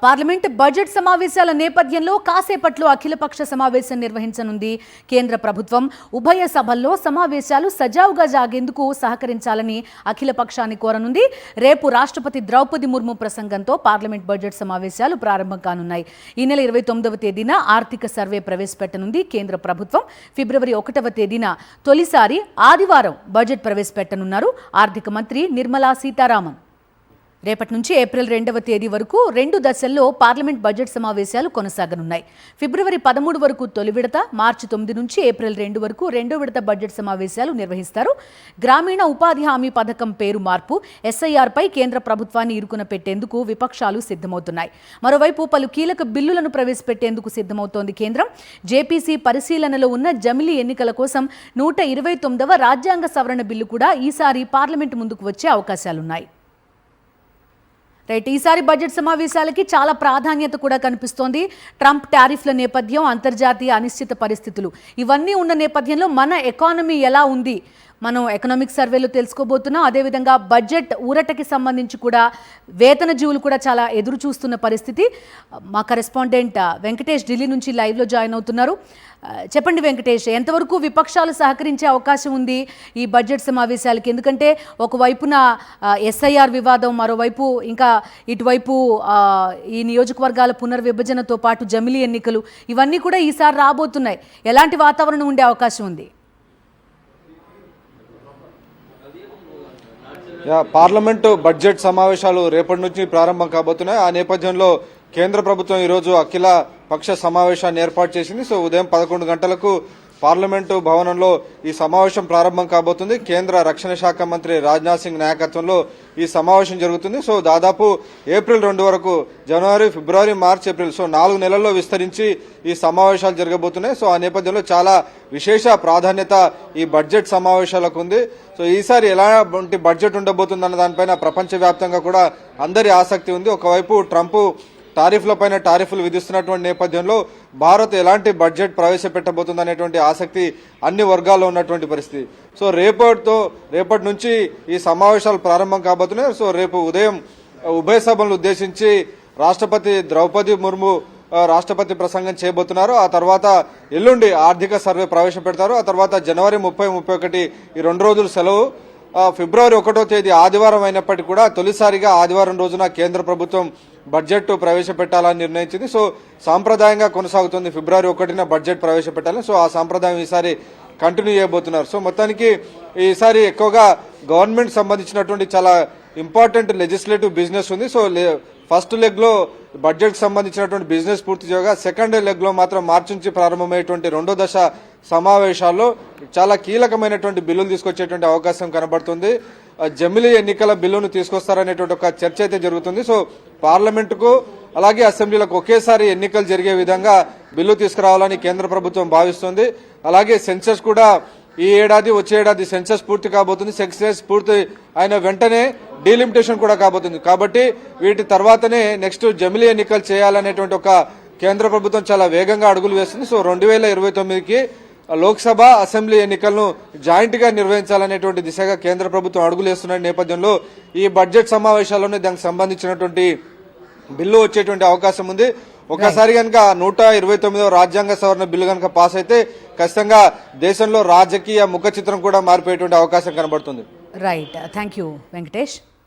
Parliament budget సమావేశాల నేపథ్యంలో కాసేపట్లో అఖిలపక్ష సమావేశం నిర్వహించనుంది కేంద్ర ప్రభుత్వం. ఉభయ సభల్లో సమావేశాలు సజావుగా సాగేందుకు సహకరించాలని అఖిలపక్షాన్ని కోరనుంది. రేపు రాష్ట్రపతి ద్రౌపది ముర్ము ప్రసంగంతో పార్లమెంట్ బడ్జెట్ సమావేశాలు ప్రారంభం కానున్నాయి. ఈ నెల 29వ తేదీన ఆర్థిక సర్వే ప్రవేశపెట్టనుంది కేంద్ర ప్రభుత్వం. ఫిబ్రవరి 1వ తేదీన తొలిసారి ఆదివారం బడ్జెట్ ప్రవేశపెట్టనున్నారు ఆర్థిక మంత్రి నిర్మలా సీతారామన్. రేపటి నుంచి ఏప్రిల్ 2వ తేదీ వరకు 2 దశల్లో పార్లమెంట్ బడ్జెట్ సమావేశాలు కొనసాగనున్నాయి. ఫిబ్రవరి 13 వరకు తొలి విడత, మార్చి 9 నుంచి ఏప్రిల్ 2 వరకు రెండో విడత బడ్జెట్ సమావేశాలు నిర్వహిస్తారు. గ్రామీణ ఉపాధి హామీ పథకం పేరు మార్పు, ఎస్ఐఆర్పై కేంద్ర ప్రభుత్వాన్ని ఇరుకున పెట్టేందుకు విపక్షాలు సిద్ధమవుతున్నాయి. మరోవైపు పలు కీలక బిల్లులను ప్రవేశపెట్టేందుకు సిద్ధమవుతోంది కేంద్రం. జేపీసీ పరిశీలనలో ఉన్న జమిలీ ఎన్నికల కోసం 129వ రాజ్యాంగ సవరణ బిల్లు కూడా ఈసారి పార్లమెంటు ముందుకు వచ్చే అవకాశాలున్నాయి. ఈసారి బడ్జెట్ సమావేశాలకి చాలా ప్రాధాన్యత కూడా కనిపిస్తోంది. ట్రంప్ టారిఫ్ల నేపథ్యం, అంతర్జాతీయ అనిశ్చిత పరిస్థితులు ఇవన్నీ ఉన్న నేపథ్యంలో మన ఎకానమీ ఎలా ఉంది మనం ఎకనామిక్ సర్వేలో తెలుసుకోబోతున్నాం. అదేవిధంగా బడ్జెట్ ఊరటకి సంబంధించి కూడా వేతన జీవులు కూడా చాలా ఎదురు చూస్తున్న పరిస్థితి. మా కరెస్పాండెంట్ వెంకటేష్ ఢిల్లీ నుంచి లైవ్లో జాయిన్ అవుతున్నారు. చెప్పండి వెంకటేష్, ఎంతవరకు విపక్షాలు సహకరించే అవకాశం ఉంది ఈ బడ్జెట్ సమావేశాలకి? ఎందుకంటే ఒకవైపున ఎస్ఐఆర్ వివాదం, మరోవైపు ఇంకా ఇటువైపు ఈ నియోజకవర్గాల పునర్విభజనతో పాటు జమిలీ ఎన్నికలు ఇవన్నీ కూడా ఈసారి రాబోతున్నాయి. ఎలాంటి వాతావరణం ఉండే అవకాశం ఉంది? పార్లమెంటు బడ్జెట్ సమావేశాలు రేపటి నుంచి ప్రారంభం కాబోతున్నాయి. ఆ నేపథ్యంలో కేంద్ర ప్రభుత్వం ఈరోజు అఖిల పక్ష సమావేశాన్ని ఏర్పాటు చేసింది. సో ఉదయం 11 గంటలకు పార్లమెంటు భవనంలో ఈ సమావేశం ప్రారంభం కాబోతుంది. కేంద్ర రక్షణ శాఖ మంత్రి రాజ్నాథ్ సింగ్ నాయకత్వంలో ఈ సమావేశం జరుగుతుంది. సో దాదాపు ఏప్రిల్ 2 వరకు జనవరి, ఫిబ్రవరి, మార్చి, ఏప్రిల్, సో 4 నెలల్లో విస్తరించి ఈ సమావేశాలు జరగబోతున్నాయి. సో ఆ నేపథ్యంలో చాలా విశేష ప్రాధాన్యత ఈ బడ్జెట్ సమావేశాలకు ఉంది. సో ఈసారి ఎలాంటి బడ్జెట్ ఉండబోతుందన్న దానిపైన ప్రపంచవ్యాప్తంగా కూడా అందరి ఆసక్తి ఉంది. ఒకవైపు ట్రంప్ టారిఫ్లపైన టారిఫ్లు విధిస్తున్నటువంటి నేపథ్యంలో భారత్ ఎలాంటి బడ్జెట్ ప్రవేశపెట్టబోతుందనేటువంటి ఆసక్తి అన్ని వర్గాల్లో ఉన్నటువంటి పరిస్థితి. సో రేపటి నుంచి ఈ సమావేశాలు ప్రారంభం కాబోతున్నాయి. సో రేపు ఉదయం ఉభయ సభలను ఉద్దేశించి రాష్ట్రపతి ద్రౌపది ముర్ము రాష్ట్రపతి ప్రసంగం చేయబోతున్నారు. ఆ తర్వాత ఎల్లుండి ఆర్థిక సర్వే ప్రవేశపెడతారు. ఆ తర్వాత జనవరి 30, 31 ఈ 2 రోజులు సెలవు. ఫిబ్రవరి 1వ తేదీ ఆదివారం అయినప్పటికీ కూడా తొలిసారిగా ఆదివారం రోజున కేంద్ర ప్రభుత్వం బడ్జెట్ ప్రవేశపెట్టాలని నిర్ణయించింది. సో సాంప్రదాయంగా కొనసాగుతుంది. ఫిబ్రవరి 1న బడ్జెట్ ప్రవేశపెట్టాలని. సో ఆ సాంప్రదాయం ఈసారి కంటిన్యూ చేయబోతున్నారు. సో మొత్తానికి ఈసారి ఎక్కువగా గవర్నమెంట్ సంబంధించినటువంటి చాలా ఇంపార్టెంట్ లెజిస్లేటివ్ బిజినెస్ ఉంది. సో ఫస్ట్ లెగ్ లో బడ్జెట్ సంబంధించినటువంటి బిజినెస్ పూర్తి చేయగా, సెకండ్ లెగ్ లో మాత్రం మార్చి నుంచి ప్రారంభమయ్యేటువంటి 2వ దశ సమావేశాల్లో చాలా కీలకమైనటువంటి బిల్లులు తీసుకొచ్చేటువంటి అవకాశం కనబడుతుంది. జమిలీ ఎన్నికల బిల్లును తీసుకొస్తారనేటువంటి ఒక చర్చ అయితే జరుగుతుంది. సో పార్లమెంటుకు అలాగే అసెంబ్లీలకు ఒకేసారి ఎన్నికలు జరిగే విధంగా బిల్లు తీసుకురావాలని కేంద్ర ప్రభుత్వం భావిస్తుంది. అలాగే సెన్సస్ కూడా ఈ ఏడాది, వచ్చే ఏడాది సెన్సస్ పూర్తి కాబోతుంది. సెన్సస్ పూర్తి అయిన వెంటనే డీలిమిటేషన్ కూడా కాబోతుంది. కాబట్టి వీటి తర్వాతనే నెక్స్ట్ జమిలీ ఎన్నికలు చేయాలనేటువంటి ఒక కేంద్ర ప్రభుత్వం చాలా వేగంగా అడుగులు వేస్తుంది. సో 2029కి లోక్సభ, అసెంబ్లీ ఎన్నికలను జాయింట్ గా నిర్వహించాలనేటువంటి దిశగా కేంద్ర ప్రభుత్వం అడుగులు వేస్తున్న నేపథ్యంలో ఈ బడ్జెట్ సమావేశాల్లోనే దానికి సంబంధించినటువంటి బిల్లు వచ్చేటువంటి అవకాశం ఉంది. ఒకసారి కనుక 129వ రాజ్యాంగ సవరణ బిల్లు కనుక పాస్ అయితే ఖచ్చితంగా దేశంలో రాజకీయ ముఖ చిత్రం కూడా మారిపోయేటువంటి అవకాశం కనబడుతుంది. Right, thank you Venkatesh.